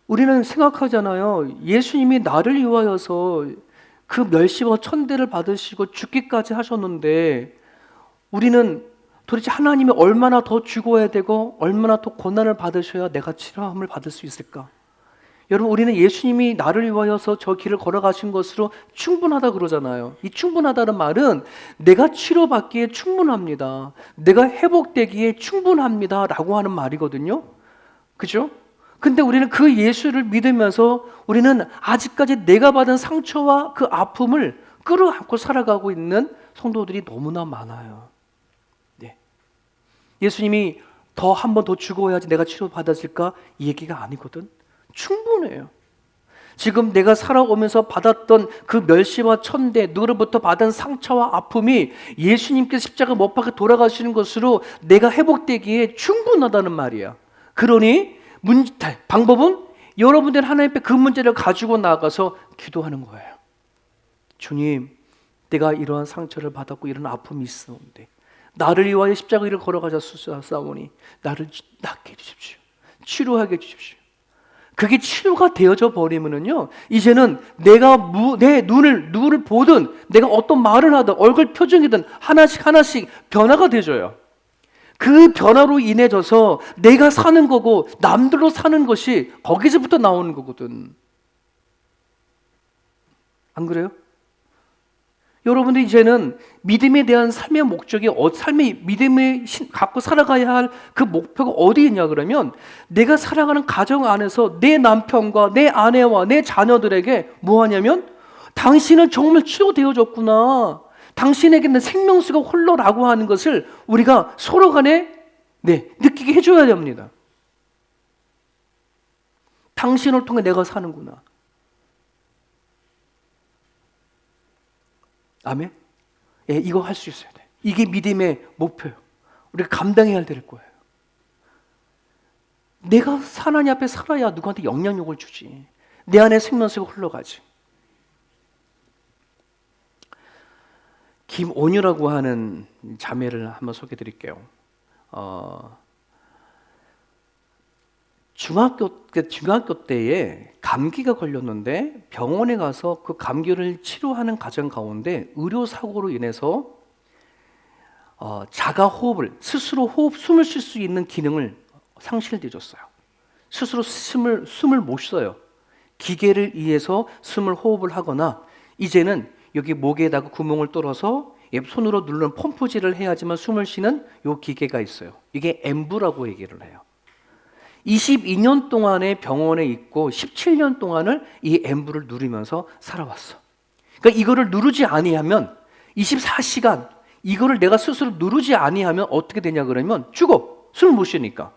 우리는 생각하잖아요. 예수님이 나를 위하여서 그 멸시와 천대를 받으시고 죽기까지 하셨는데 우리는 도대체 하나님이 얼마나 더 죽어야 되고 얼마나 더 고난을 받으셔야 내가 치료함을 받을 수 있을까? 여러분 우리는 예수님이 나를 위하여서 저 길을 걸어가신 것으로 충분하다 그러잖아요. 이 충분하다는 말은 내가 치료받기에 충분합니다. 내가 회복되기에 충분합니다 라고 하는 말이거든요. 그죠? 근데 우리는 그 예수를 믿으면서 우리는 아직까지 내가 받은 상처와 그 아픔을 끌어안고 살아가고 있는 성도들이 너무나 많아요. 네. 예수님이 한 번 더 죽어야지 내가 치료받았을까? 이 얘기가 아니거든. 충분해요. 지금 내가 살아오면서 받았던 그 멸시와 천대, 누구로부터 받은 상처와 아픔이 예수님께서 십자가 못 박아 돌아가시는 것으로 내가 회복되기에 충분하다는 말이야. 그러니 방법은 여러분들 하나님 앞에 그 문제를 가지고 나가서 기도하는 거예요. 주님, 내가 이러한 상처를 받았고 이런 아픔이 있었는데 나를 위하여 십자가를 걸어가셨사오니 나를 낫게 해주십시오. 치료하게 해주십시오. 그게 치료가 되어져 버리면은요, 이제는 내가 내 누구를 보든 내가 어떤 말을 하든 얼굴 표정이든 하나씩 변화가 되져요. 그 변화로 인해져서 내가 사는 거고 남들로 사는 것이 거기서부터 나오는 거거든. 안 그래요? 여러분들 이제는 믿음에 대한 삶의 목적이 삶의 믿음을 갖고 살아가야 할 그 목표가 어디 있냐 그러면 내가 살아가는 가정 안에서 내 남편과 내 아내와 내 자녀들에게 뭐 하냐면 당신은 정말 치료되어졌구나. 당신에게는 생명수가 홀로라고 하는 것을 우리가 서로 간에 느끼게 해줘야 됩니다. 당신을 통해 내가 사는구나. 아멘? 예, 이거 할 수 있어야 돼. 이게 믿음의 목표예요. 우리가 감당해야 될 거예요. 내가 하나님 앞에 살아야 누구한테 영향력을 주지. 내 안에 생명수가 흘러가지. 김온유라고 하는 자매를 한번 소개해 드릴게요. 중학교 때에 감기가 걸렸는데 병원에 가서 그 감기를 치료하는 과정 가운데 의료사고로 인해서 자가 호흡을, 스스로 숨을 쉴 수 있는 기능을 상실되었어요. 스스로 숨을 못 쉬어요. 기계를 의해서 숨을 호흡을 하거나 이제는 여기 목에다가 구멍을 뚫어서 손으로 누르는 펌프질을 해야지만 숨을 쉬는 요 기계가 있어요. 이게 엠브라고 얘기를 해요. 22년 동안의 병원에 있고 17년 동안을 이 엠브를 누리면서 살아왔어. 그러니까 이거를 누르지 아니하면 24시간 이거를 내가 스스로 누르지 아니하면 어떻게 되냐 그러면 죽어. 숨을 못 쉬니까.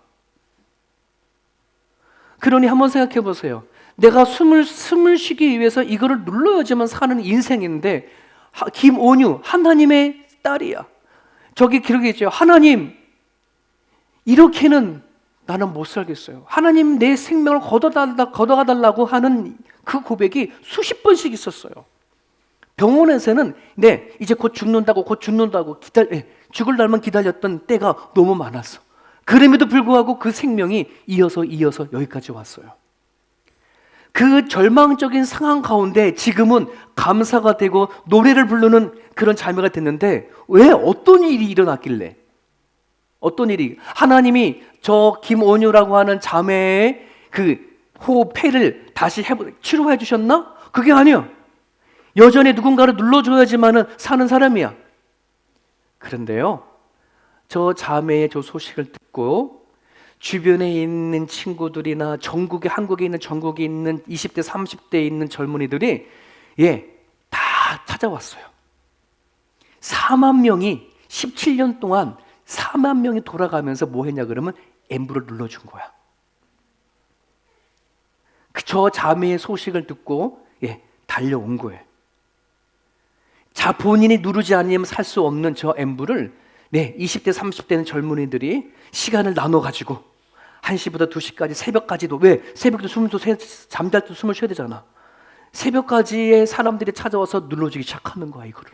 그러니 한번 생각해 보세요. 내가 숨을 쉬기 위해서 이거를 눌러야지만 사는 인생인데 김온유 하나님의 딸이야. 저기 기록이 있죠. 하나님 이렇게는 나는 못 살겠어요. 하나님 내 생명을 걷어가 달라고 하는 그 고백이 수십 번씩 있었어요. 병원에서는 이제 곧 죽는다고 죽을 날만 기다렸던 때가 너무 많았어. 그럼에도 불구하고 그 생명이 이어서 여기까지 왔어요. 그 절망적인 상황 가운데 지금은 감사가 되고 노래를 부르는 그런 자매가 됐는데 왜 어떤 일이 일어났길래? 어떤 일이? 하나님이 저 김온유라고 하는 자매의 그 폐를 다시 치료해 주셨나? 그게 아니야. 여전히 누군가를 눌러줘야지만은 사는 사람이야. 그런데요, 저 자매의 저 소식을 듣고 주변에 있는 친구들이나 한국에 있는 전국에 있는 20대, 30대에 있는 젊은이들이 다 찾아왔어요. 4만 명이 17년 동안 4만 명이 돌아가면서 뭐 했냐 그러면 엠브를 눌러준 거야. 저 자매의 소식을 듣고 달려온 거예요. 본인이 누르지 않으면 살 수 없는 저 엠브를 20대, 30대는 젊은이들이 시간을 나눠가지고 1시부터 2시까지 새벽까지도 새벽도 잠잘 때 숨을 쉬어야 되잖아. 새벽까지의 사람들이 찾아와서 눌러주기 시작하는 거야 이거를.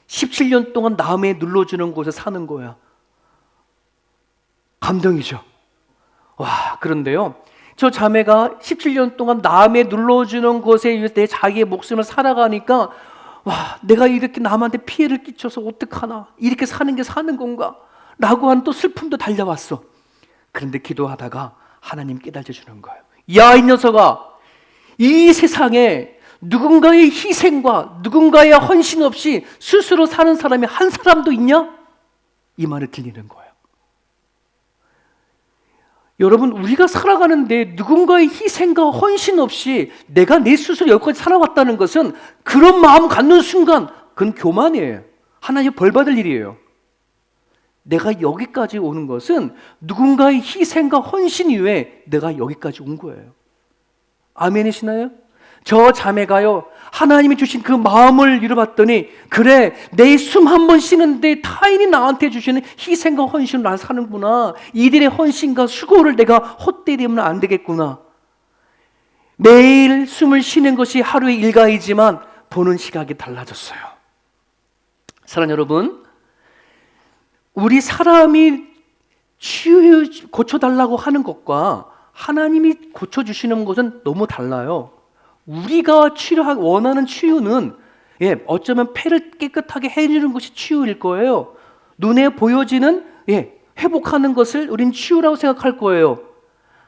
17년 동안 남의 눌러주는 곳에 사는 거야. 감동이죠. 와, 그런데요, 저 자매가 17년 동안 남의 눌러주는 곳에 의해서 내 자기의 목숨을 살아가니까 와, 내가 이렇게 남한테 피해를 끼쳐서 어떡하나, 이렇게 사는 게 사는 건가 라고 하는 또 슬픔도 달려왔어. 그런데 기도하다가 하나님 깨달쳐 주는 거예요. 야, 이 녀석아, 이 세상에 누군가의 희생과 누군가의 헌신 없이 스스로 사는 사람이 한 사람도 있냐? 이 말을 들리는 거예요. 여러분, 우리가 살아가는데 누군가의 희생과 헌신 없이 내가 내 스스로 여기까지 살아왔다는 것은 그런 마음 갖는 순간 그건 교만이에요. 하나님 벌 받을 일이에요. 내가 여기까지 오는 것은 누군가의 희생과 헌신 이외에 내가 여기까지 온 거예요. 아멘이시나요? 저 자매가요, 하나님이 주신 그 마음을 잃어봤더니 그래, 내 숨 한 번 쉬는데 타인이 나한테 주시는 희생과 헌신을 난 사는구나. 이들의 헌신과 수고를 내가 헛되이면 안 되겠구나. 매일 숨을 쉬는 것이 하루의 일과이지만 보는 시각이 달라졌어요. 사랑하는 여러분, 우리 사람이 고쳐달라고 하는 것과 하나님이 고쳐주시는 것은 너무 달라요. 우리가 원하는 치유는 어쩌면 폐를 깨끗하게 해주는 것이 치유일 거예요. 눈에 보여지는 회복하는 것을 우린 치유라고 생각할 거예요.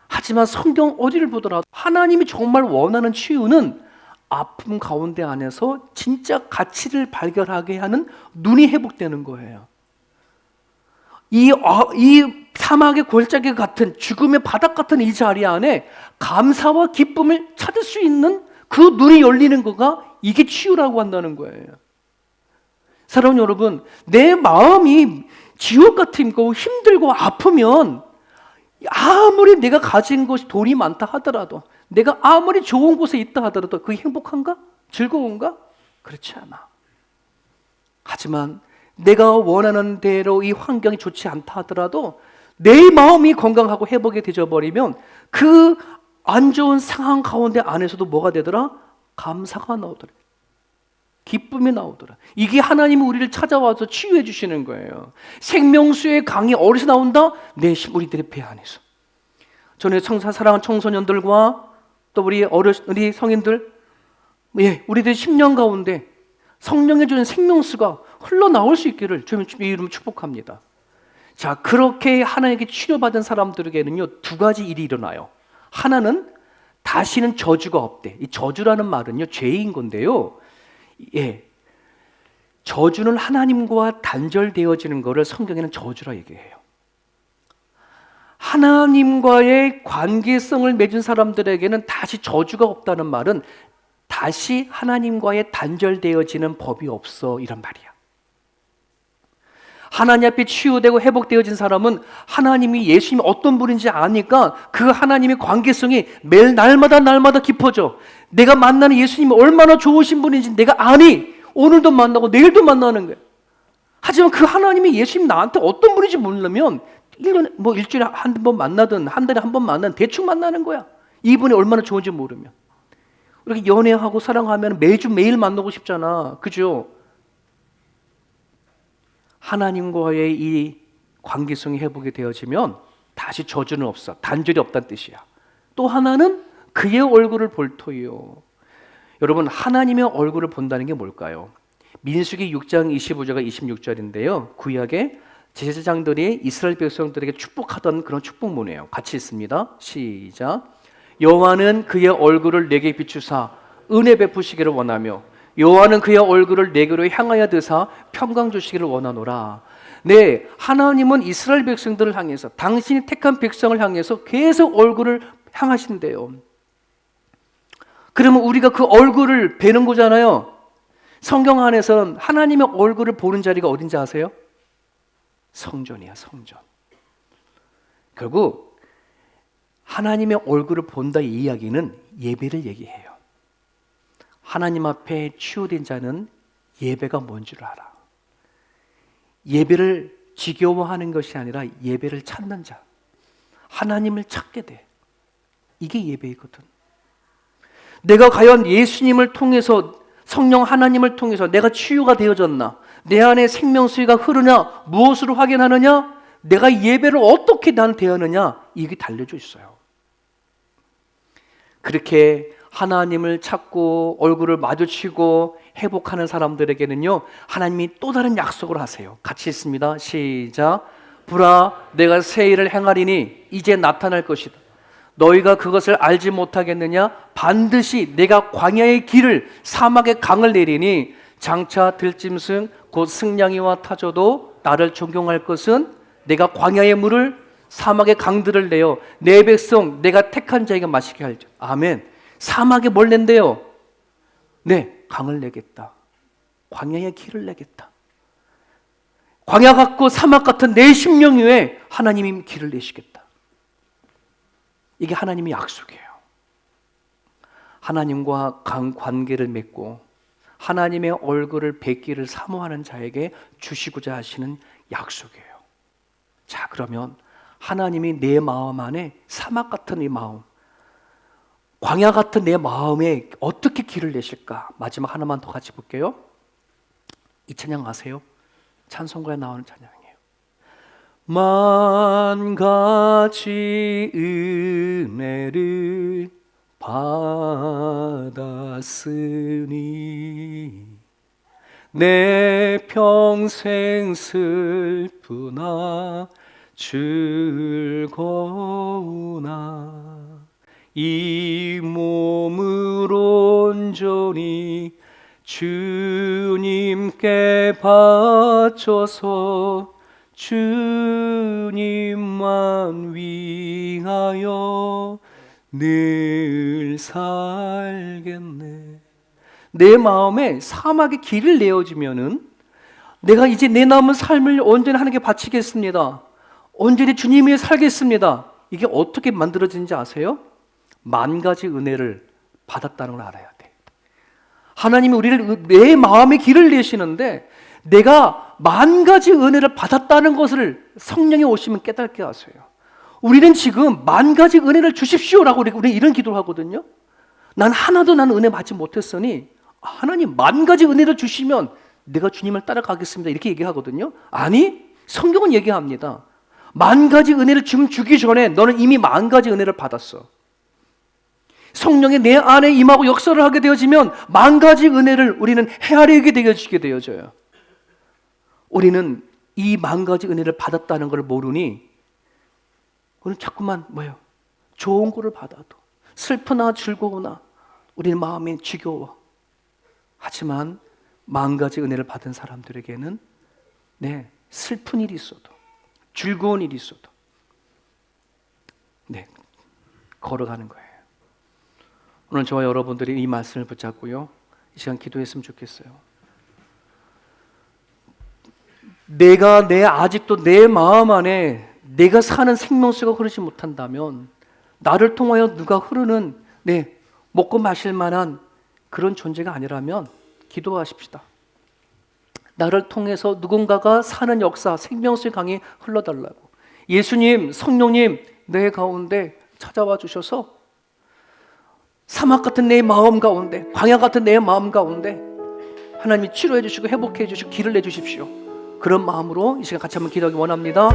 하지만 성경 어디를 보더라도 하나님이 정말 원하는 치유는 아픔 가운데 안에서 진짜 가치를 발견하게 하는 눈이 회복되는 거예요. 이 사막의 골짜기 같은 죽음의 바닥 같은 이 자리 안에 감사와 기쁨을 찾을 수 있는 그 눈이 열리는 거가 이게 치유라고 한다는 거예요. 사랑하는 여러분, 내 마음이 지옥 같은 거 힘들고 아프면 아무리 내가 가진 것이 돈이 많다 하더라도, 내가 아무리 좋은 곳에 있다 하더라도 그게 행복한가? 즐거운가? 그렇지 않아. 하지만 내가 원하는 대로 이 환경이 좋지 않다 하더라도 내 마음이 건강하고 회복이 되어버리면 그 안 좋은 상황 가운데 안에서도 뭐가 되더라? 감사가 나오더라. 기쁨이 나오더라. 이게 하나님이 우리를 찾아와서 치유해 주시는 거예요. 생명수의 강이 어디서 나온다? 우리들의 배 안에서. 전에 사랑하는 청소년들과 또 우리 성인들, 우리들 10년 가운데 성령의 주는 생명수가 흘러나올 수 있기를 주님의 이름으로 축복합니다. 자, 그렇게 하나님께 치료받은 사람들에게는요, 두 가지 일이 일어나요. 하나는 다시는 저주가 없대. 이 저주라는 말은요, 죄인 건데요. 저주는 하나님과 단절되어지는 것을 성경에는 저주라 얘기해요. 하나님과의 관계성을 맺은 사람들에게는 다시 저주가 없다는 말은 다시 하나님과의 단절되어지는 법이 없어, 이런 말이야. 하나님 앞에 치유되고 회복되어진 사람은 하나님이 예수님이 어떤 분인지 아니까 그 하나님의 관계성이 매일 날마다 깊어져. 내가 만나는 예수님이 얼마나 좋으신 분인지 내가 아니. 오늘도 만나고 내일도 만나는 거야. 하지만 그 하나님이 예수님 나한테 어떤 분인지 모르면 1년에 일주일에 한 번 만나든 한 달에 한 번 만나든 대충 만나는 거야. 이분이 얼마나 좋은지 모르면. 이렇게 연애하고 사랑하면 매일 만나고 싶잖아. 그죠? 하나님과의 이 관계성이 회복이 되어지면 다시 저주는 없어. 단절이 없다는 뜻이야. 또 하나는 그의 얼굴을 볼 터이요. 여러분, 하나님의 얼굴을 본다는 게 뭘까요? 민수기 6장 25절과 26절인데요. 구약에 제사장들이 이스라엘 백성들에게 축복하던 그런 축복문이에요. 같이 읽습니다. 시작. 여호와는 그의 얼굴을 내게 비추사 은혜 베푸시기를 원하며 여호와는 그의 얼굴을 내게로 향하여 드사 평강 주시기를 원하노라. 네, 하나님은 이스라엘 백성들을 향해서, 당신이 택한 백성을 향해서 계속 얼굴을 향하신대요. 그러면 우리가 그 얼굴을 뵈는 거잖아요. 성경 안에서는 하나님의 얼굴을 보는 자리가 어딘지 아세요? 성전이야, 성전. 결국 하나님의 얼굴을 본다 이 이야기는 예배를 얘기해요. 하나님 앞에 치유된 자는 예배가 뭔 줄 알아. 예배를 지겨워하는 것이 아니라 예배를 찾는 자. 하나님을 찾게 돼. 이게 예배이거든. 내가 과연 예수님을 통해서, 성령 하나님을 통해서 내가 치유가 되어졌나? 내 안에 생명수가 흐르냐? 무엇으로 확인하느냐? 내가 예배를 어떻게 난 대하느냐? 이게 달려져 있어요. 그렇게 하나님을 찾고 얼굴을 마주치고 회복하는 사람들에게는요, 하나님이 또 다른 약속을 하세요. 같이 읽습니다. 시작. 보라, 내가 새 일을 행하리니 이제 나타날 것이다. 너희가 그것을 알지 못하겠느냐? 반드시 내가 광야의 길을, 사막의 강을 내리니 장차 들짐승 곧 승냥이와 타조도 나를 존경할 것은 내가 광야의 물을, 사막의 강들을 내어 내 백성 내가 택한 자에게 마시게 할지. 아멘. 사막에 뭘 낸대요? 네, 강을 내겠다. 광야의 길을 내겠다. 광야 같고 사막 같은 내 심령 위에 하나님이 길을 내시겠다. 이게 하나님의 약속이에요. 하나님과 관계를 맺고 하나님의 얼굴을 뵙기를 사모하는 자에게 주시고자 하시는 약속이에요. 자, 그러면 하나님이 내 마음 안에 사막 같은 이 마음, 광야 같은 내 마음에 어떻게 길을 내실까? 마지막 하나만 더 같이 볼게요. 이 찬양 아세요? 찬송가에 나오는 찬양이에요. 만 가지 은혜를 받았으니 내 평생 슬프나 즐거우나 이 몸을 온전히 주님께 바쳐서 주님만 위하여 늘 살겠네. 내 마음에 사막의 길을 내어주면은 내가 이제 내 남은 삶을 온전히 하나님께 바치겠습니다. 온전히 주님 위해 살겠습니다. 이게 어떻게 만들어지는지 아세요? 만 가지 은혜를 받았다는 걸 알아야 돼. 하나님이 우리를 내 마음의 길을 내시는데 내가 만 가지 은혜를 받았다는 것을 성령이 오시면 깨닫게 하세요. 우리는 지금 만 가지 은혜를 주십시오라고 우리 이런 기도를 하거든요. 난 하나도 은혜 받지 못했으니 하나님 만 가지 은혜를 주시면 내가 주님을 따라가겠습니다. 이렇게 얘기하거든요. 아니, 성경은 얘기합니다. 만 가지 은혜를 지금 주기 전에 너는 이미 만 가지 은혜를 받았어. 성령이 내 안에 임하고 역사를 하게 되어지면 만 가지 은혜를 우리는 헤아리게 되어지게 되어져요. 우리는 이 만 가지 은혜를 받았다는 걸 모르니 우리는 자꾸만 좋은 거를 받아도 슬프나 즐거우나 우리는 마음이 지겨워. 하지만 만 가지 은혜를 받은 사람들에게는 슬픈 일이 있어도 즐거운 일이 있어도 걸어가는 거예요. 오늘 저와 여러분들이 이 말씀을 붙잡고요, 이 시간 기도했으면 좋겠어요. 내가 아직도 내 마음 안에 내가 사는 생명수가 흐르지 못한다면 나를 통하여 누가 흐르는 먹고 마실 만한 그런 존재가 아니라면 기도하십시다. 나를 통해서 누군가가 사는 역사, 생명수의 강이 흘러달라고. 예수님, 성령님 내 가운데 찾아와 주셔서 사막 같은 내 마음 가운데, 광야 같은 내 마음 가운데 하나님이 치료해 주시고 회복해 주시고 길을 내주십시오. 그런 마음으로 이 시간 같이 한번 기도하기 원합니다.